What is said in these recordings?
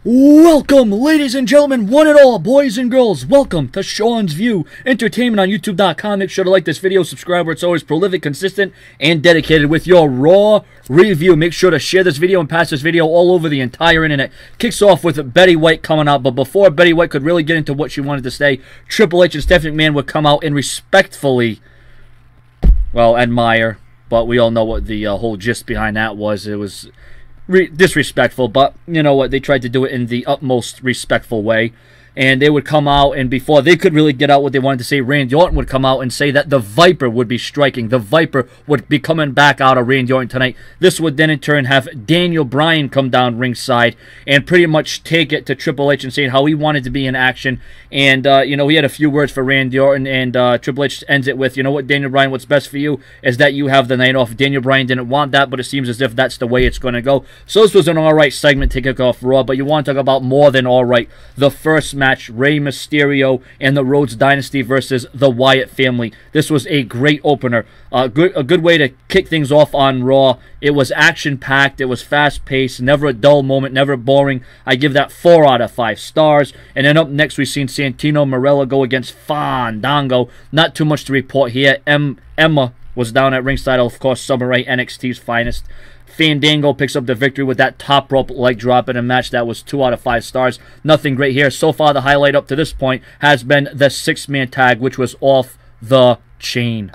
Welcome, ladies and gentlemen, one and all, boys and girls. Welcome to Sean's View Entertainment on YouTube.com. Make sure to like this video, subscribe, where it's always prolific, consistent, and dedicated with your Raw review. Make sure to share this video and pass this video all over the entire internet. Kicks off with Betty White coming out, but before Betty White could really get into what she wanted to say, Triple H and Stephanie McMahon would come out and respectfully, well, admire, but we all know what the whole gist behind that was. It was disrespectful, but you know what, they tried to do it in the utmost respectful way, and they would come out, and before they could really get out what they wanted to say, Randy Orton would come out and say that the Viper would be striking. The Viper would be coming back out of Randy Orton tonight. This would then in turn have Daniel Bryan come down ringside and pretty much take it to Triple H and saying how he wanted to be in action. And you know, he had a few words for Randy Orton, and Triple H ends it with, you know what, Daniel Bryan, what's best for you is that you have the night off. Daniel Bryan didn't want that, but it seems as if that's the way it's going to go. So this was an alright segment to kick off Raw, but you want to talk about more than alright. The first match, Rey Mysterio and the Rhodes Dynasty versus the Wyatt family. This was a great opener. A good way to kick things off on Raw. It was action-packed. It was fast-paced. Never a dull moment. Never boring. I give that 4 out of 5 stars. And then up next, we've seen Santino Marella go against Fandango. Not too much to report here. Emma was down at ringside. Of course, Summer Rae, NXT's finest. Fandango picks up the victory with that top rope leg drop in a match that was 2 out of 5 stars. Nothing great here. So far, the highlight up to this point has been the 6-man tag, which was off the chain.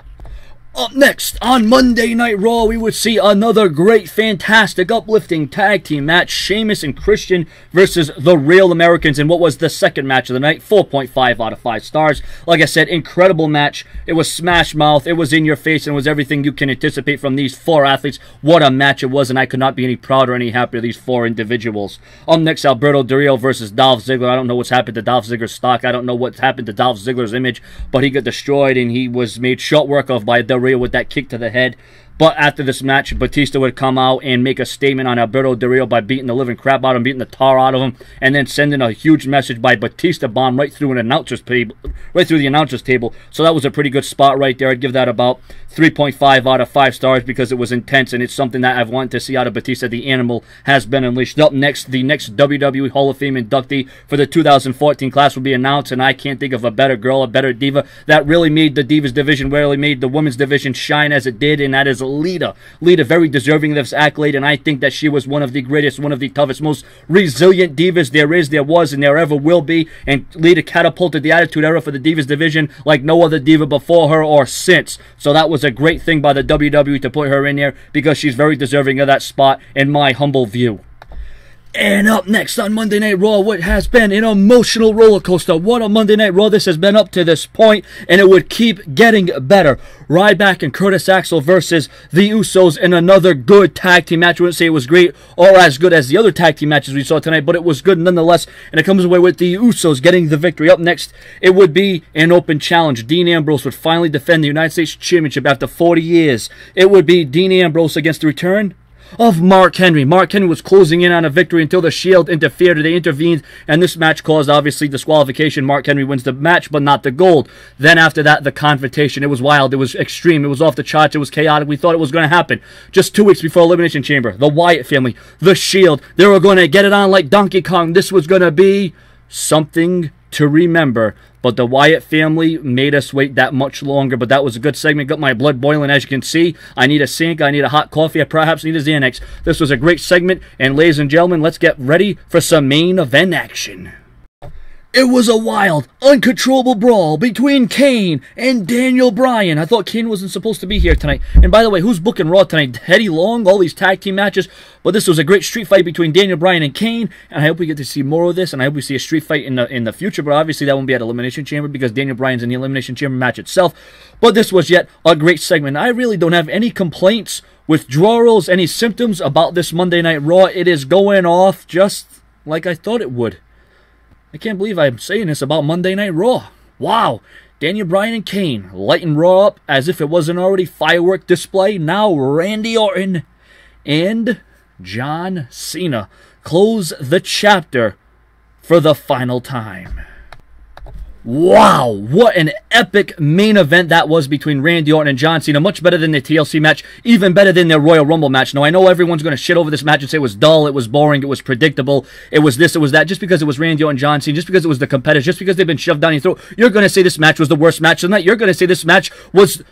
Up next, on Monday Night Raw, we would see another great, fantastic, uplifting tag team match. Sheamus and Christian versus the Real Americans in what was the second match of the night. 4.5 out of 5 stars. Like I said, incredible match. It was smash mouth. It was in your face, and it was everything you can anticipate from these 4 athletes. What a match it was, and I could not be any prouder or any happier of these 4 individuals. Up next, Alberto Del Rio versus Dolph Ziggler. I don't know what's happened to Dolph Ziggler's stock. I don't know what's happened to Dolph Ziggler's image, but he got destroyed, and he was made short work of by Del Rio with that kick to the head. But after this match, Batista would come out and make a statement on Alberto Del Rio by beating the living crap out of him, beating the tar out of him, and then sending a huge message by Batista bomb right through an announcer's table, right through the announcer's table. So that was a pretty good spot right there. I'd give that about 3.5 out of 5 stars because it was intense, and it's something that I've wanted to see out of Batista. The animal has been unleashed. Up next, the next WWE Hall of Fame inductee for the 2014 class will be announced, and I can't think of a better girl, a better diva that really made the Divas division, really made the women's division shine as it did, and that is Lita. Lita, very deserving of this accolade, and I think that she was one of the greatest, one of the toughest, most resilient divas there is, there was, and there ever will be. And Lita catapulted the Attitude Era for the Divas division like no other diva before her or since. So that was a great thing by the WWE to put her in there because she's very deserving of that spot in my humble view. And up next on Monday Night Raw, what has been an emotional roller coaster. What a Monday Night Raw this has been up to this point, and it would keep getting better. Ryback and Curtis Axel versus the Usos in another good tag team match. I wouldn't say it was great or as good as the other tag team matches we saw tonight, but it was good nonetheless, and it comes away with the Usos getting the victory. Up next, it would be an open challenge. Dean Ambrose would finally defend the United States Championship after 40 years. It would be Dean Ambrose against the return of Mark Henry. Mark Henry was closing in on a victory until the Shield interfered. They intervened, and this match caused, obviously, disqualification. Mark Henry wins the match, but not the gold. Then after that, the confrontation. It was wild. It was extreme. It was off the charts. It was chaotic. We thought it was going to happen. Just 2 weeks before Elimination Chamber, the Wyatt family, the Shield, they were going to get it on like Donkey Kong. This was going to be something to remember. But the Wyatt family made us wait that much longer. But that was a good segment. Got my blood boiling, as you can see. I need a sink. I need a hot coffee. I perhaps need a Xanax. This was a great segment. And ladies and gentlemen, let's get ready for some main event action. It was a wild, uncontrollable brawl between Kane and Daniel Bryan. I thought Kane wasn't supposed to be here tonight. And by the way, who's booking Raw tonight? Eddie Long, all these tag team matches. But this was a great street fight between Daniel Bryan and Kane. And I hope we get to see more of this. And I hope we see a street fight in the future. But obviously that won't be at Elimination Chamber because Daniel Bryan's in the Elimination Chamber match itself. But this was yet a great segment. I really don't have any complaints, withdrawals, any symptoms about this Monday Night Raw. It is going off just like I thought it would. I can't believe I'm saying this about Monday Night Raw. Wow. Daniel Bryan and Kane lighting Raw up as if it wasn't already firework display. Now Randy Orton and John Cena close the chapter for the final time. Wow, what an epic main event that was between Randy Orton and John Cena. Much better than the TLC match, even better than their Royal Rumble match. Now, I know everyone's going to shit over this match and say it was dull, it was boring, it was predictable, it was this, it was that. Just because it was Randy Orton and John Cena, just because it was the competitors, just because they've been shoved down your throat, you're going to say this match was the worst match of the night. You're going to say this match was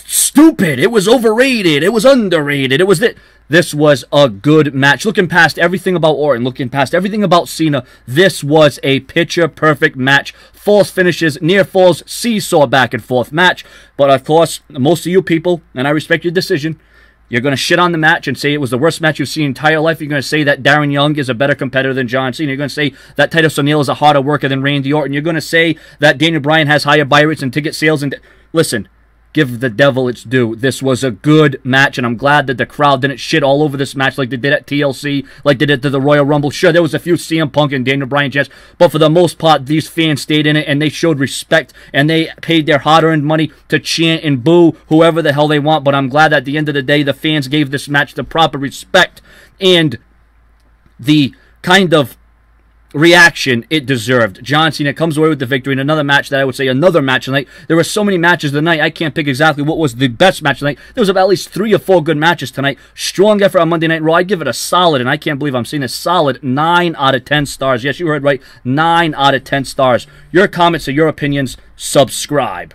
stupid, it was overrated, it was underrated, it was this was a good match. Looking past everything about Orton, looking past everything about Cena, this was a picture-perfect match. False finishes, near falls, seesaw back and forth match. But of course, most of you people, and I respect your decision, you're going to shit on the match and say it was the worst match you've seen in your entire life. You're going to say that Darren Young is a better competitor than John Cena. You're going to say that Titus O'Neil is a harder worker than Randy Orton. You're going to say that Daniel Bryan has higher buy rates and ticket sales. And listen, give the devil its due. This was a good match, and I'm glad that the crowd didn't shit all over this match like they did at TLC, like they did to the Royal Rumble. Sure, there was a few CM Punk and Daniel Bryan chants, but for the most part, these fans stayed in it, and they showed respect, and they paid their hard-earned money to chant and boo whoever the hell they want. But I'm glad that at the end of the day, the fans gave this match the proper respect and the kind of reaction it deserved. John Cena comes away with the victory in another match that I would say another match tonight. There were so many matches tonight, I can't pick exactly what was the best match tonight. There was about at least 3 or 4 good matches tonight. Strong effort on Monday Night Raw. I give it a solid, and I can't believe I'm saying a solid 9 out of 10 stars. Yes, you heard right, 9 out of 10 stars. Your comments or your opinions, subscribe.